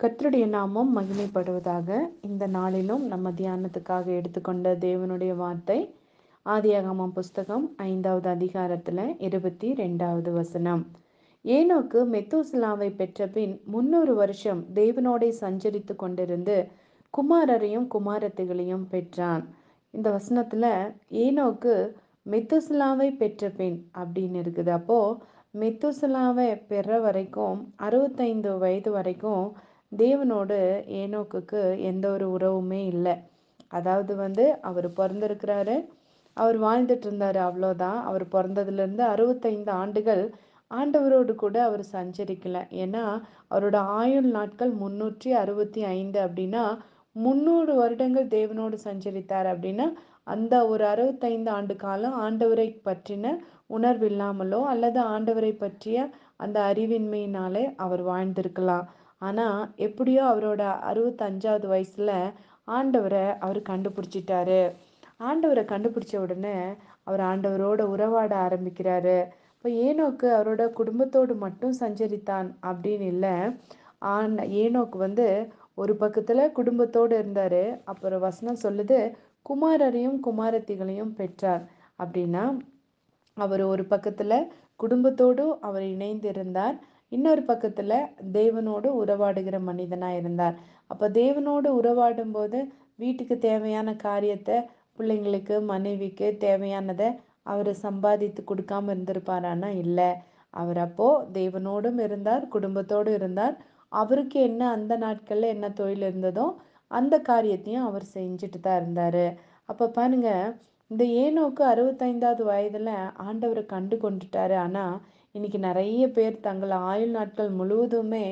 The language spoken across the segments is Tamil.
கர்த்தருடைய நாமம் மகிமைப்படுவதாக. இந்த நாளிலும் நம்ம தியானத்துக்காக எடுத்துக்கொண்ட தேவனுடைய வார்த்தை ஆதியாகமம் புஸ்தகம் 5வது அதிகாரத்துல 22வது வசனம். ஏனோக்கு மெத்தூசலாவை பெற்ற பின் 300 வருஷம் தேவனோடே சஞ்சரித்து கொண்டிருந்து குமாரரையும் குமாரத்திகளையும் பெற்றான். இந்த வசனத்துல ஏனோக்கு மெத்தூசலாவை பெற்ற பின் அப்படின்னு இருக்குது. அப்போ மெத்தூசலாவை பெற வரைக்கும் 65 வயது வரைக்கும் தேவனோடு ஏனோக்குக்கு எந்த ஒரு உறவுமே இல்லை. அதாவது அவர் பிறந்திருக்கிறாரு, அவர் வாழ்ந்துட்டு இருந்தாரு, அவ்வளோதான். அவர் பிறந்ததுலேருந்து 65 ஆண்டுகள் ஆண்டவரோடு கூட அவர் சஞ்சரிக்கல. ஏன்னா அவரோட ஆயுள் நாட்கள் 365 அப்படின்னா 300 வருடங்கள் தேவனோடு சஞ்சரித்தார் அப்படின்னா அந்த ஒரு 65 ஆண்டு காலம் ஆண்டவரை பற்றின உணர்வு இல்லாமலோ அல்லது ஆண்டவரை பற்றிய அந்த அறிவின்மையினாலே அவர் வாழ்ந்திருக்கலாம். ஆனா எப்படியோ அவரோட 65வது வயசுல ஆண்டவரை அவர் கண்டுபிடிச்சிட்டாரு. ஆண்டவரை கண்டுபிடிச்ச உடனே அவர் ஆண்டவரோட உறவாட ஆரம்பிக்கிறாரு. இப்போ ஏனோக்கு அவரோட குடும்பத்தோடு மட்டும் சஞ்சரித்தான் அப்படின்னு இல்லை. ஏனோக்கு ஒரு பக்கத்துல குடும்பத்தோடு இருந்தாரு. அப்புறம் வசனம் சொல்லுது குமாரரையும் குமாரத்திகளையும் பெற்றார் அப்படின்னா அவர் ஒரு பக்கத்துல குடும்பத்தோடு அவர் இணைந்து இருந்தார், இன்னொரு பக்கத்துல தேவனோடு உறவாடுகிற மனிதனா இருந்தார். அப்ப தேவனோடு உறவாடும் போது வீட்டுக்கு தேவையான காரியத்தை, பிள்ளைங்களுக்கு மனைவிக்கு தேவையானதை அவர் சம்பாதித்து கொடுக்காம இருந்திருப்பாரானா இல்லை. அவர் அப்போ தேவனோடும் இருந்தார், குடும்பத்தோடு இருந்தார். அவருக்கு என்ன அந்த நாட்கள்ல என்ன தொழில் இருந்ததோ அந்த காரியத்தையும் அவர் செஞ்சுட்டு தான் இருந்தாரு. அப்ப பாருங்க, இந்த ஏனோக்கு 65வது வயதுல ஆண்டவரை கண்டு கொண்டுட்டாரு. ஆனா இன்னைக்கு நிறைய பேர் தங்கள் ஆயுள் நாட்கள் முழுவதுமே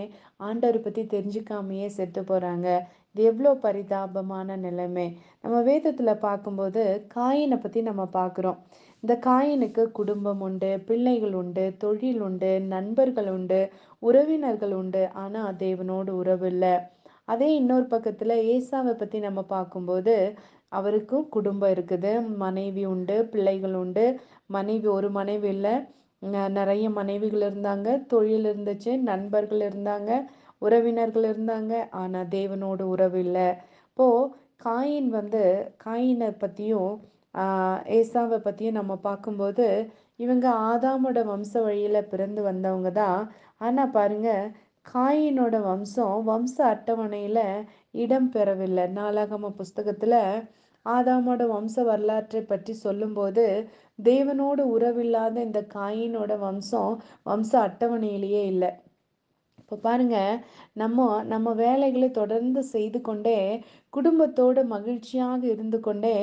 ஆண்டவரை பத்தி தெரிஞ்சுக்காமையே செத்து போறாங்க. இது எவ்வளோ பரிதாபமான நிலைமை. நம்ம வேதத்துல பார்க்கும்போது காயினை பத்தி நம்ம பார்க்குறோம். இந்த காயினுக்கு குடும்பம் உண்டு, பிள்ளைகள் உண்டு, தொழில் உண்டு, நண்பர்கள் உண்டு, உறவினர்கள் உண்டு. ஆனா தேவனோடு உறவு இல்லை. அதே இன்னொரு பக்கத்துல ஏசாவை பத்தி நம்ம பார்க்கும்போது அவருக்கும் குடும்பம் இருக்குது, மனைவி உண்டு, பிள்ளைகள் உண்டு. ஒரு மனைவி இல்லை, நிறைய மனைவிகள் இருந்தாங்க, தொழில் இருந்துச்சு, நண்பர்கள் இருந்தாங்க, உறவினர்கள் இருந்தாங்க. ஆனா தேவனோடு உறவு இல்லை. இப்போ காயின் காயினை பத்தியும் ஏசாவை பத்தியும் நம்ம பார்க்கும்போது இவங்க ஆதாமோட வம்ச வழியில பிறந்து வந்தவங்க தான். ஆனா பாருங்க, காயினோட வம்ச அட்டவணையில இடம் பெறவில்லை. நாளாகம புஸ்தகத்துல ஆதாமோட வம்ச வரலாற்றை பற்றி சொல்லும்போது தேவனோடு உறவில்லாத இந்த காயினோட வம்ச அட்டவணையிலேயே இல்லை. இப்போ பாருங்க, நம்ம நம்ம வேலைகளை தொடர்ந்து செய்து கொண்டே குடும்பத்தோடு மகிழ்ச்சியாக இருந்து கொண்டே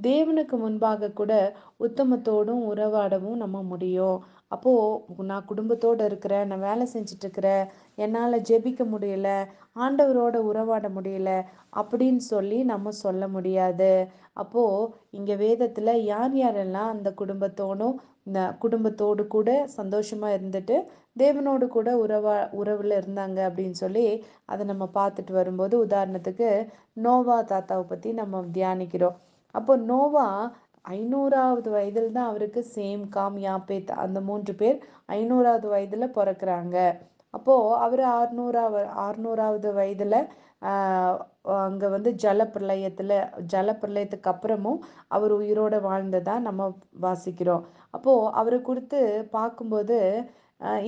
தேவனுக்கு முன்பாக கூட உத்தமத்தோடும் உறவாடவும் நம்ம முடியும். அப்போ நான் குடும்பத்தோடு இருக்கிறேன், நான் வேலை செஞ்சுட்டு இருக்கிறேன், என்னால் ஜெபிக்க முடியல, ஆண்டவரோட உறவாட முடியல அப்படின்னு சொல்லி நம்ம சொல்ல முடியாது. அப்போ இங்க வேதத்துல யார் யாரெல்லாம் அந்த குடும்பத்தோடு கூட சந்தோஷமா இருந்துட்டு தேவனோடு கூட உறவுல இருந்தாங்க அப்படின்னு சொல்லி அதை நம்ம பார்த்துட்டு வரும்போது, உதாரணத்துக்கு நோவா தாத்தாவை பத்தி நம்ம தியானிக்கிறோம். அப்போ நோவா 500வது வயதில் தான் அவருக்கு சேம், காம், யாப்பேத் அந்த 3 பேர் 500வது வயதுல பிறக்கிறாங்க. அப்போ அவர் 600வது வயதுல ஆஹ் அங்க ஜல பிரளயத்துக்கு அப்புறமும் அவர் உயிரோட வாழ்ந்ததா நம்ம வாசிக்கிறோம். அப்போ அவரை குறித்து பார்க்கும்போது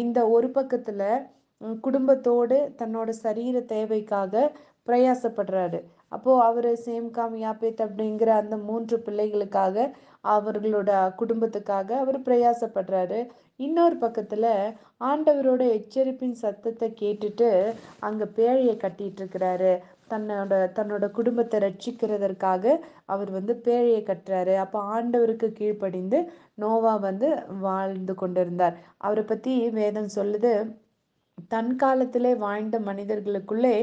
இந்த ஒரு பக்கத்துல குடும்பத்தோடு தன்னோட சரீர தேவைக்காக பிரயாசப்படுறாரு. அப்போ அவரு சேம்காம் யாப்பேத் அப்படிங்கிற அந்த 3 பிள்ளைகளுக்காக, அவர்களோட குடும்பத்துக்காக அவர் பிரயாசப்படுறாரு. இன்னொரு பக்கத்துல ஆண்டவரோட எச்சரிப்பின் சத்தத்தை கேட்டுட்டு அங்க பேழையை கட்டிட்டு இருக்கிறாரு. தன்னோட குடும்பத்தை ரட்சிக்கிறதற்காக அவர் பேழையை கட்டுறாரு. அப்ப ஆண்டவருக்கு கீழ்ப்படிந்து நோவா வாழ்ந்து கொண்டிருந்தார். அவரை பத்தி வேதம் சொல்லுது, தன் காலத்திலே வாழ்ந்த மனிதர்களுக்குள்ளே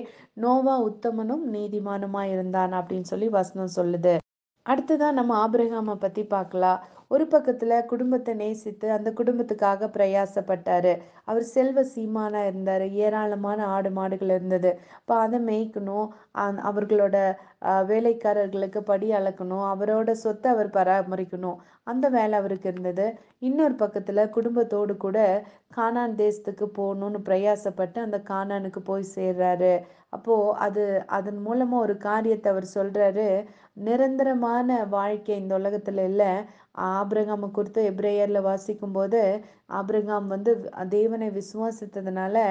நோவா உத்தமனும் நீதிமானுமாய் இருந்தான் அப்படின்னு சொல்லி வசனம் சொல்லுது. அடுத்ததான் நம்ம ஆபிரகாமை பத்தி பார்க்கலாம். ஒரு பக்கத்துல குடும்பத்தை நேசித்து அந்த குடும்பத்துக்காக பிரயாசப்பட்டாரு. அவர் செல்வ சீமானா இருந்தாரு, ஏராளமான ஆடு மாடுகள் இருந்தது. இப்போ அதை மேய்க்கணும், அவர்களோட வேலைக்காரர்களுக்கு படி அளக்கணும், அவரோட சொத்தை அவர் பராமரிக்கணும். அந்த வேலை அவருக்கு இருந்தது. இன்னொரு பக்கத்துல குடும்பத்தோடு கூட கானான் தேசத்துக்கு போகணும்னு பிரயாசப்பட்டு அந்த கானானுக்கு போய் சேர்றாரு. அப்போ அது அதன் மூலமா ஒரு காரியத்தை அவர் சொல்றாரு. நிரந்தரமான வாழ்க்கை இந்த உலகத்துல இல்ல. ஆபிரகாமை குறித்து எபிரேயர்ல வாசிக்கும் போது, ஆபிரகாம் வந்து தேவனை விசுவாசித்ததுனால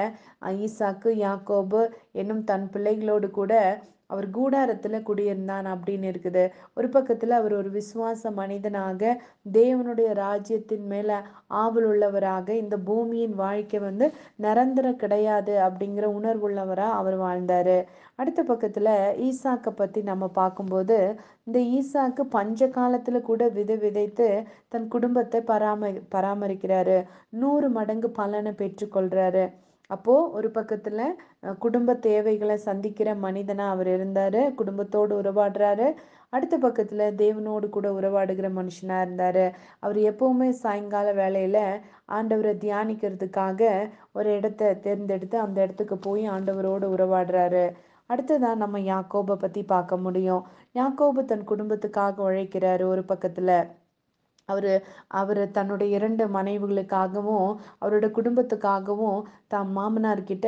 ஈசாக்கு யாக்கோபு என்னும் தன் பிள்ளைகளோடு கூட அவர் கூடாரத்துல குடியிருந்தான் அப்படின்னு இருக்குது. ஒரு பக்கத்துல அவர் ஒரு விசுவாச மனிதனாக தேவனுடைய ராஜ்யத்தின் மேல ஆவல் உள்ளவராக, இந்த பூமியின் வாழ்க்கை வந்து நிரந்தரம் கிடையாது அப்படிங்கிற உணர்வுள்ளவரா அவர் வாழ்ந்தாரு. அடுத்த பக்கத்துல ஈசாக்க பத்தி நம்ம பார்க்கும்போது, இந்த ஈசாக்கு பஞ்ச காலத்துல கூட விதை விதைத்து தன் குடும்பத்தை பராமரிக்கிறாரு. 100 மடங்கு பலனை பெற்றுக்கொள்றாரு. அப்போ ஒரு பக்கத்துல குடும்ப தேவைகளை சந்திக்கிற மனிதனா அவர் இருந்தாரு, குடும்பத்தோடு உறவாடுறாரு. அடுத்த பக்கத்துல தேவனோடு கூட உறவாடுகிற மனுஷனா இருந்தாரு. அவர் எப்பவுமே சாயங்கால வேளையில ஆண்டவரை தியானிக்கிறதுக்காக ஒரு இடத்தை தேர்ந்தெடுத்து அந்த இடத்துக்கு போய் ஆண்டவரோடு உறவாடுறாரு. அடுத்ததான் நம்ம யாக்கோபை பத்தி பார்க்க முடியும். யாக்கோபு தன் குடும்பத்துக்காக உழைக்கிறாரு. ஒரு பக்கத்துல அவரு அவரு தன்னுடைய 2 மனைவிகளுக்காகவும் அவரோட குடும்பத்துக்காகவும் தம் மாமனார் கிட்ட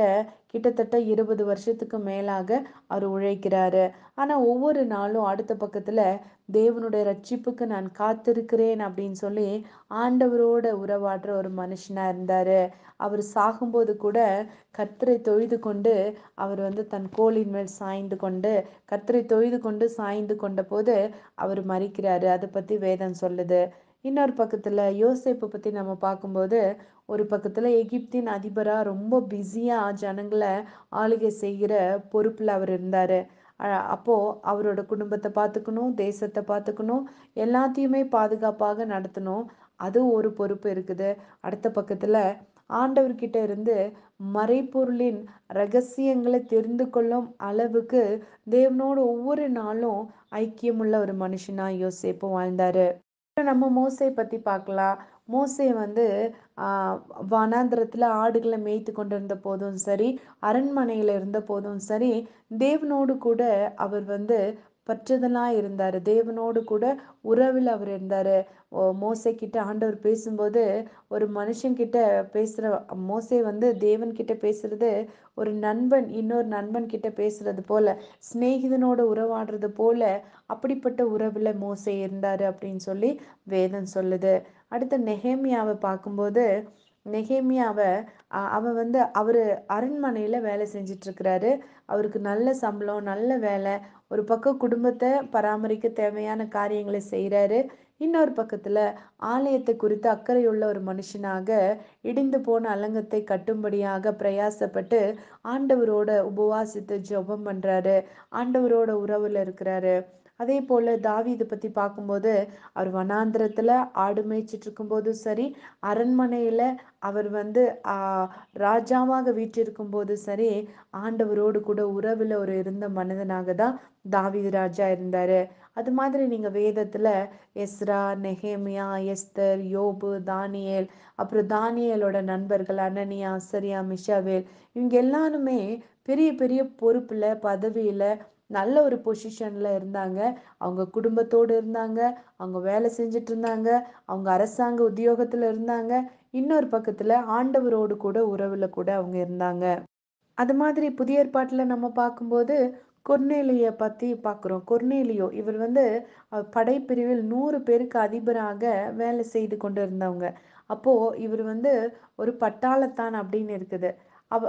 கிட்டத்தட்ட 20 வருஷத்துக்கு மேலாக அவர் உழைக்கிறாரு. ஆனா ஒவ்வொரு நாளும் அடுத்த பக்கத்துல தேவனுடைய ரட்சிப்புக்கு நான் காத்திருக்கிறேன் அப்படின்னு சொல்லி ஆண்டவரோட உறவாடுற ஒரு மனுஷனா இருந்தாரு. அவர் சாகும்போது கூட கர்த்தரை தொழுது கொண்டு அவர் வந்து தன் கோலின் மேல் சாய்ந்து கொண்டு கர்த்தரை தொழுது கொண்டு சாய்ந்து கொண்ட போது அவர் மரிக்கிறாரு. அதை பத்தி வேதம் சொல்லுது. இன்னொரு பக்கத்துல யோசேப்பு பத்தி நம்ம பார்க்கும்போது, ஒரு பக்கத்துல எகிப்தின் அதிபரா ரொம்ப பிஸியா ஜனங்களை ஆளுகை செய்கிற பொறுப்புல அவர் இருந்தாரு. அப்போ அவரோட குடும்பத்தை பார்த்துக்கணும், தேசத்தை பார்த்துக்கணும், எல்லாத்தையுமே பாதுகாப்பாக நடத்தணும். அது ஒரு பொறுப்பு இருக்குது. அடுத்த பக்கத்துல ஆண்டவர்கிட்ட இருந்து மறைபொருளின் ரகசியங்களை தெரிந்து கொள்ளும் அளவுக்கு தேவனோடு ஒவ்வொரு நாளும் ஐக்கியமுள்ள ஒரு மனுஷனா யோசேப்பு வாழ்ந்தாரு. நம்ம மோசே பத்தி பார்க்கலாம். மோசே வந்து ஆஹ் வனாந்திரத்துல ஆடுகளை மேய்த்து கொண்டிருந்த போதும் சரி, அரண்மனையில இருந்த போதும் சரி, தேவனோடு கூட அவர் வந்து பற்றுதலா இருந்தாரு. தேவனோடு கூட உறவில் அவர் இருந்தாரு. மோசே கிட்ட ஆண்டவர் பேசும்போது ஒரு மனுஷன் கிட்ட பேசுற மோசே வந்து தேவன் கிட்ட பேசுறது ஒரு நண்பன் இன்னொரு நண்பன் கிட்ட பேசுறது போல, சிநேகிதனோட உறவாடுறது போல அப்படிப்பட்ட உறவுல மோசே இருந்தாரு அப்படின்னு சொல்லி வேதம் சொல்லுது. அடுத்து நெகேமியாவை பார்க்கும்போது, நெகேமியாவை அவ வந்து அவரு அரண்மனையில வேலை செஞ்சிட்டு இருக்கிறாரு. அவருக்கு நல்ல சம்பளம், நல்ல வேலை. ஒரு பக்கம் குடும்பத்தை பராமரிக்க தேவையான காரியங்களை செய்யறாரு. இன்னொரு பக்கத்துல ஆலயத்தை குறித்து அக்கறையுள்ள ஒரு மனுஷனாக இடிந்து போன அலங்கத்தை கட்டும்படியாக பிரயாசப்பட்டு ஆண்டவரோட உபவாசித்து ஜெபம் பண்றாரு. ஆண்டவரோட உறவுல இருக்கிறாரு. அதே போல தாவீது பத்தி பார்க்கும்போது, அவர் வனாந்திரத்துல ஆடு மேய்ச்சிட்டு இருக்கும்போதும் சரி, அரண்மனையில அவர் வந்து ராஜாவாக வீற்றிருக்கும் போது சரி, ஆண்டவரோடு கூட உறவுல ஒரு இருந்த மனிதனாக தான் தாவீது ராஜா இருந்தாரு. அது மாதிரி நீங்க வேதத்துல எஸ்ரா, நெகேமியா, எஸ்தர், யோபு, தானியேல், அப்புறம் தானியேலோட நண்பர்கள் அனனியா, அசரியா, மிஷாவேல், இவங்க எல்லாருமே பெரிய பெரிய பொறுப்புல பதவியில நல்ல ஒரு பொசிஷன்ல இருந்தாங்க. அவங்க குடும்பத்தோடு இருந்தாங்க, அவங்க வேலை செஞ்சுட்டு இருந்தாங்க, அவங்க அரசாங்க உத்தியோகத்துல இருந்தாங்க. இன்னொரு பக்கத்துல ஆண்டவரோடு கூட உறவுல கூட அவங்க இருந்தாங்க. அது மாதிரி புதிய ஏற்பாட்டுல நம்ம பார்க்கும்போது கொர்நேலிய பத்தி பார்க்குறோம். கொர்நேலியோ இவர் வந்து படைப்பிரிவில் 100 பேருக்கு அதிபராக வேலை செய்து கொண்டு இருந்தவங்க. அப்போ இவர் வந்து ஒரு பட்டாளத்தான் அப்படின்னு இருக்குது.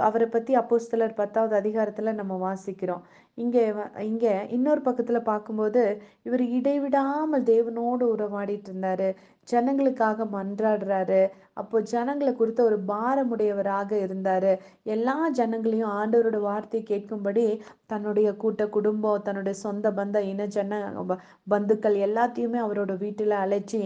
அவரை பத்தி அப்போஸ்தலர் 10வது அதிகாரத்துல நம்ம வாசிக்கிறோம். இங்க இன்னொரு பக்கத்துல பார்க்கும்போது இவர் இடைவிடாமல் தேவனோடு உறவாடிட்டு இருந்தாரு. ஜனங்களுக்காக மன்றாடுறாரு. அப்போ ஜனங்களை குறித்த ஒரு பாரமுடையவராக இருந்தாரு. எல்லா ஜனங்களையும் ஆண்டவரோட வார்த்தை கேட்கும்படி தன்னுடைய கூட்ட குடும்பம், தன்னுடைய சொந்த பந்த இன பந்துக்கள் எல்லாத்தையுமே அவரோட வீட்டுல அழைச்சி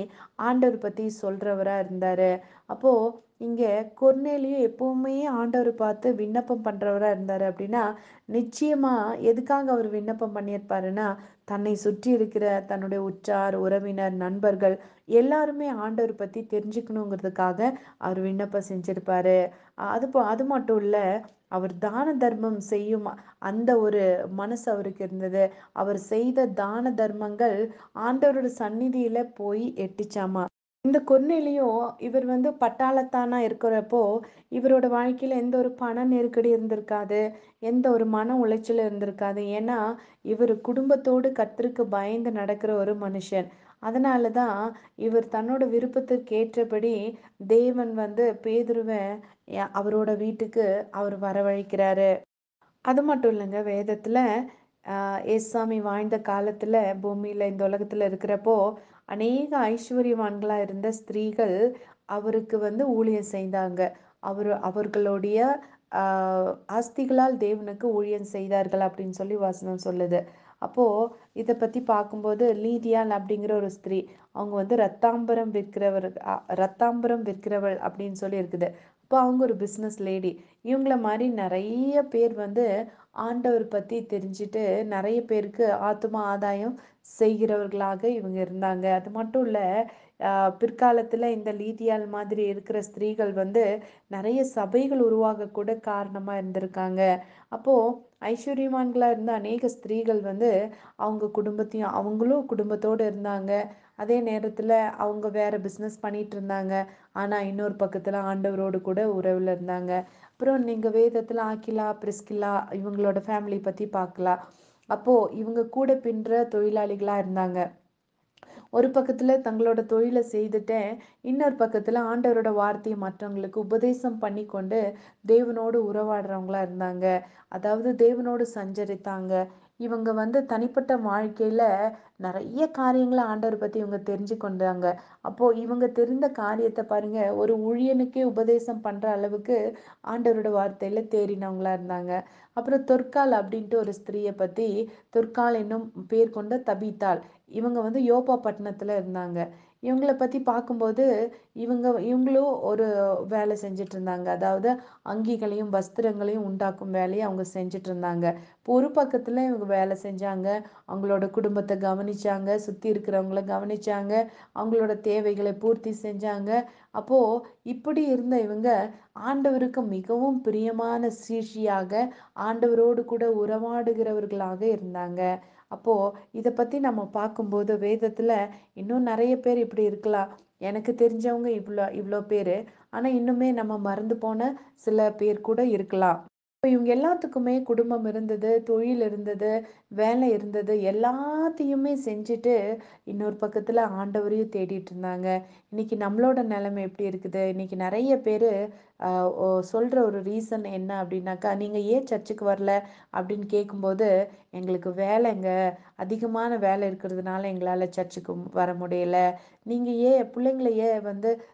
ஆண்டவர் பத்தி சொல்றவரா இருந்தாரு. அப்போ இங்க கொர்நேலியு எப்பவுமே ஆண்டவர் பார்த்து விண்ணப்பம் பண்றவரா இருந்தாரு. அப்படின்னா நிச்சயமா எதுக்காக அவர் விண்ணப்பம் பண்ணியிருப்பாருன்னா, தன்னை சுற்றி இருக்கிற தன்னுடைய உற்றார் உறவினர் நண்பர்கள் எல்லாருமே ஆண்டவர் பத்தி தெரிஞ்சுக்கணுங்கிறதுக்காக அவர் விண்ணப்பம் செஞ்சிருப்பாரு. அது மட்டும் இல்ல, அவர் தான தர்மம் செய்யும் அந்த ஒரு மனசு அவருக்கு இருந்தது. அவர் செய்த தான தர்மங்கள் ஆண்டவரோட சந்நிதியில போய் எட்டுச்சாமா. இந்த கொர்நேலியும் இவர் பட்டாளத்தானா இருக்கிறப்போ, இவரோட வாழ்க்கையில எந்த ஒரு பண நெருக்கடி இருந்திருக்காது. எந்த ஒரு மன உளைச்சலும் இருந்திருக்காது. ஏன்னா, இவரு குடும்பத்தோடு கர்த்தருக்கு பயந்து நடக்கிற ஒரு மனுஷன். அதனால தான் இவர் தன்னோட விருப்பத்திற்கு ஏற்றபடி தேவன் பேதுருவ அவரோட வீட்டுக்கு அவர் வரவழைக்கிறாரு. அது மட்டும் இல்லங்க. வேதத்துல அ ஏசாமி வாழ்ந்த காலத்துல பூமியில இந்த உலகத்துல இருக்கிறப்போ, அநேக ஐஸ்வர்யவான்களா இருந்த ஸ்திரீகள் அவருக்கு ஊழியம் செய்தாங்க. அவர்களுடைய அ ஆஸ்திகளால் தேவனுக்கு ஊழியம் செய்தார்கள் அப்படின்னு சொல்லி வசனம் சொல்லுது. அப்போ இத பத்தி பார்க்கும்போது லீதியாள் அப்படிங்கிற ஒரு ஸ்திரீ, அவங்க ரத்தாம்பரம் விற்கிறவள் அப்படின்னு சொல்லி இருக்குது. அப்போ அவங்க ஒரு பிசினஸ் லேடி. இவங்கள மாரி நெறைய பேர் ஆண்டவர் பத்தி தெரிஞ்சுட்டு நெறைய பேருக்கு ஆத்தும ஆதாயம் செய்கிறவர்களாக இவங்க இருந்தாங்க. அது மட்டும் இல்ல, அ பிற்காலத்துல இந்த லீதியாள் மாதிரி இருக்கிற ஸ்திரீகள் நெறைய சபைகள் உருவாக கூட காரணமா இருந்திருக்காங்க. அப்போ ஐஸ்வர்யவான்களா இருந்த அநேக ஸ்திரீகள் அவங்க குடும்பத்தையும் அவங்களும் குடும்பத்தோட இருந்தாங்க. அதே நேரத்துல அவங்க வேற பிசினஸ் பண்ணிட்டு இருந்தாங்க. ஆனா இன்னொரு பக்கத்துல ஆண்டவரோடு கூட உறவுல இருந்தாங்க. அப்புறம் நீங்க வேதத்துல ஆக்கிலா, பிரிஸ்கில்லா இவங்களோட ஃபேமிலி பத்தி பார்க்கலாம். அப்போ இவங்க கூட பின்ற தொழிலாளிகளா இருந்தாங்க. ஒரு பக்கத்துல தங்களோட தொழிலை செய்துட்டு, இன்னொரு பக்கத்துல ஆண்டவரோட வார்த்தையை மற்றவங்களுக்கு உபதேசம் பண்ணி கொண்டு தேவனோடு உறவாடுறவங்களா இருந்தாங்க. அதாவது தேவனோடு சஞ்சரித்தாங்க. இவங்க தனிப்பட்ட வாழ்க்கையில நிறைய காரியங்களை ஆண்டவர் பத்தி இவங்க தெரிஞ்சு கொண்டாங்க. அப்போ இவங்க தெரிந்த காரியத்தை பாருங்க, ஒரு ஊழியனுக்கே உபதேசம் பண்ற அளவுக்கு ஆண்டவரோட வார்த்தையில தேறினவங்களா இருந்தாங்க. அப்புறம் தொற்கால் அப்படின்ட்டு ஒரு ஸ்திரீயை பத்தி, தொற்கால் என்னும் பேர் கொண்ட தபீத்தாள், இவங்க யோப்பா பட்டணத்துல இருந்தாங்க. இவங்கள பத்தி பார்க்கும்போது இவங்களும் ஒரு வேலை செஞ்சுட்டு இருந்தாங்க. அதாவது அங்கிகளையும் வஸ்திரங்களையும் உண்டாக்கும் வேலையை அவங்க செஞ்சுட்டு இருந்தாங்க. இப்போ ஒரு பக்கத்துல இவங்க வேலை செஞ்சாங்க, அவங்களோட குடும்பத்தை கவனிச்சாங்க, சுத்தி இருக்கிறவங்கள கவனிச்சாங்க, அவங்களோட தேவைகளை பூர்த்தி செஞ்சாங்க. அப்போ இப்படி இருந்த இவங்க ஆண்டவருக்கு மிகவும் பிரியமான சீஷியாக, ஆண்டவரோடு கூட உறவாடுகிறவர்களாக இருந்தாங்க. அப்போ இத பத்தி நம்ம பார்க்கும்போது வேதத்துல இன்னும் நிறைய பேர் இப்படி இருக்கலாம். எனக்கு தெரிஞ்சவங்க இவ்ளோ இவ்ளோ பேரு. ஆனா இன்னுமே நம்ம மறந்து போன சில பேர் கூட இருக்கலாம். இப்ப இவங்க எல்லாத்துக்குமே குடும்பம் இருந்தது, தொழில் இருந்தது, வேலை இருந்தது. எல்லாத்தையுமே செஞ்சுட்டு இன்னொரு பக்கத்துல ஆண்டவரையும் தேடிட்டு இருந்தாங்க. இன்னைக்கு நம்மளோட நிலைமை எப்படி இருக்குது? இன்னைக்கு நிறைய பேரு சொல்ற ஒரு ரீசன் என்ன அப்படின்னாக்கா, நீங்க ஏன் சர்ச்சுக்கு வரல அப்படின்னு கேட்கும்போது, எங்களுக்கு வேலைங்க, அதிகமான வேலை இருக்கிறதுனால எங்களால சர்ச்சுக்கு வர முடியல. நீங்க ஏன் பிள்ளைங்களை ஏன்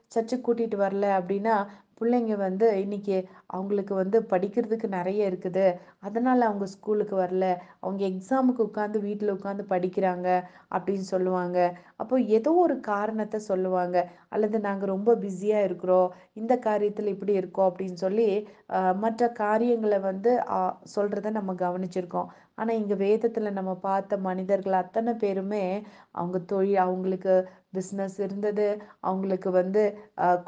சர்ச்சுக்கு கூட்டிட்டு வரல அப்படின்னா, பிள்ளைங்க இன்னைக்கு அவங்களுக்கு படிக்கிறதுக்கு நிறைய இருக்குது, அதனால அவங்க ஸ்கூலுக்கு வரல. அவங்க எக்ஸாமுக்கு உட்காந்து வீட்டில் உட்காந்து படிக்கிறாங்க அப்படின்னு சொல்லுவாங்க. அப்போ ஏதோ ஒரு காரணத்தை சொல்லுவாங்க. அல்லது நாங்கள் ரொம்ப பிஸியாக இருக்கிறோம், இந்த காரியத்தில் இப்படி இருக்கோம் அப்படின்னு சொல்லி மற்ற காரியங்களை சொல்றத நம்ம கவனிச்சிருக்கோம். ஆனா இங்க வேதத்துல நம்ம பார்த்த மனிதர்கள் அத்தனை பேருமே அவங்க தொழில், அவங்களுக்கு பிஸ்னஸ் இருந்தது, அவங்களுக்கு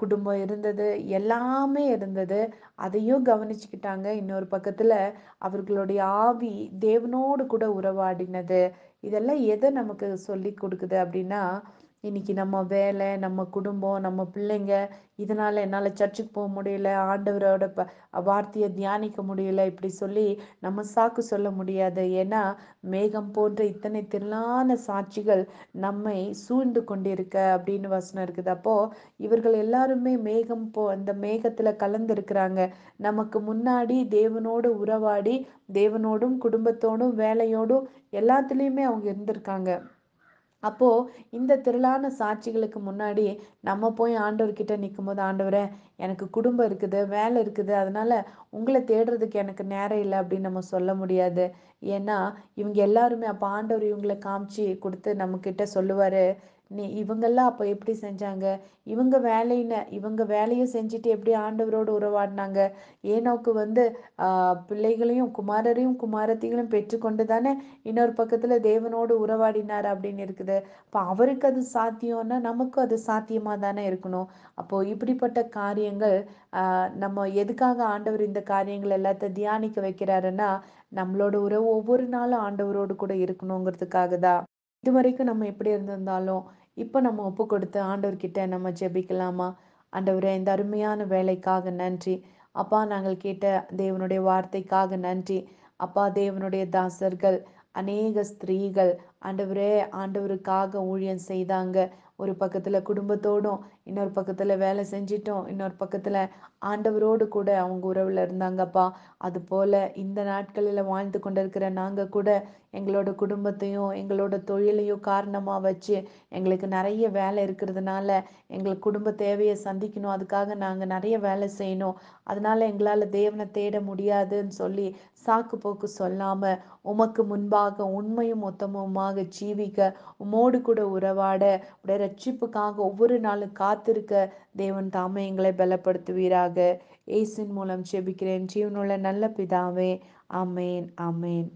குடும்பம் இருந்தது, எல்லாமே இருந்தது. அதையும் கவனிச்சுக்கிட்டாங்க. இன்னொரு பக்கத்துல அவர்களுடைய ஆவி தேவனோடு கூட உறவாடினது. இதெல்லாம் எதை நமக்கு சொல்லி கொடுக்குது அப்படின்னா, இன்னைக்கு நம்ம வேலை, நம்ம குடும்பம், நம்ம பிள்ளைங்க, இதனால என்னால சர்ச்சுக்கு போக முடியல, ஆண்டவரோட வார்த்தையை தியானிக்க முடியல இப்படி சொல்லி நம்ம சாக்கு சொல்ல முடியாது. ஏன்னா மேகம் போன்ற இத்தனை திரளான சாட்சிகள் நம்மை சூழ்ந்து கொண்டிருக்க அப்படின்னு வசனம் இருக்குது. அப்போ இவர்கள் எல்லாருமே அந்த மேகத்துல கலந்து இருக்கிறாங்க. நமக்கு முன்னாடி தேவனோடு உறவாடி, தேவனோடும் குடும்பத்தோடும் வேலையோடும் எல்லாத்துலேயுமே அவங்க இருந்திருக்காங்க. அப்போ இந்த திரளான சாட்சிகளுக்கு முன்னாடி நம்ம போய் ஆண்டவர்கிட்ட நிக்கும்போது, ஆண்டவரே எனக்கு குடும்பம் இருக்குது, வேலை இருக்குது, அதனால உங்களை தேடுறதுக்கு எனக்கு நேரம் இல்லை அப்படின்னு நம்ம சொல்ல முடியாது. ஏன்னா இவங்க எல்லாருமே அப்ப ஆண்டவர் இவங்களை காமிச்சு கொடுத்து நம்ம கிட்ட சொல்லுவாரு, இவங்கெல்லாம் அப்போ எப்படி செஞ்சாங்க? இவங்க வேலையும் செஞ்சுட்டு எப்படி ஆண்டவரோடு உறவாடினாங்க? ஏனோக்கு வந்து பிள்ளைகளையும் குமாரரையும் குமாரத்திகளையும் பெற்றுக்கொண்டு தானே இன்னொரு பக்கத்துல தேவனோடு உறவாடினார் அப்படின்னு இருக்குது. அப்ப அவருக்கு அது சாத்தியம்னா நமக்கும் அது சாத்தியமா தானே இருக்கணும். அப்போ இப்படிப்பட்ட காரியங்கள் நம்ம எதுக்காக ஆண்டவர் இந்த காரியங்கள் எல்லாத்தையும் தியானிக்க வைக்கிறாருன்னா, நம்மளோட உறவு ஒவ்வொரு நாளும் ஆண்டவரோடு கூட இருக்கணுங்கிறதுக்காக தான். இதுவரைக்கும் நம்ம எப்படி இருந்திருந்தாலும், இப்ப நம்ம ஒப்பு கொடுத்து ஆண்டவர்கிட்ட நம்ம ஜெபிக்கலாமா? ஆண்டவரே, இந்த அருமையான வேலைக்காக நன்றி. அப்பா, நாங்கள் கேட்ட தேவனுடைய வார்த்தைக்காக நன்றி. அப்பா, தேவனுடைய தாசர்கள், அநேக ஸ்திரீகள் ஆண்டவரே, ஆண்டவருக்காக ஊழியம் செய்தாங்க. ஒரு பக்கத்துல குடும்பத்தோடும், இன்னொரு பக்கத்துல வேலை செஞ்சிட்டும், இன்னொரு பக்கத்துல ஆண்டவரோடு கூட அவங்க உறவுல இருந்தாங்கப்பா. அதுபோல இந்த நாட்களில வாழ்ந்து கொண்டிருக்கிற நாங்க கூட எங்களோட குடும்பத்தையும், எங்களோட தொழிலையும் காரணமா வச்சு, எங்களுக்கு நெறைய வேலை இருக்கிறதுனால, எங்களுக்கு குடும்ப தேவைய சந்திக்கணும். அதுக்காக நாங்க நெறைய வேலை செய்யணும். அதனால எங்களால தேவன தேட முடியாதுன்னு சொல்லி, சாக்கு போக்கு சொல்லாம, உமக்கு முன்பாக உண்மையும் உத்தமமுமாக ஜீவிக்க, உம்மோடு கூட உறவாட, உடைய ரட்சிப்புக்காக ஒவ்வொரு நாளும் காத்திருக்க, தேவன் தாமே எங்களை பலப்படுத்துவீராக. இயேசுவின் மூலம் ஜெபிக்கிறேன். ஜீவனுள்ள நல்ல பிதாவே. ஆமென், ஆமென்.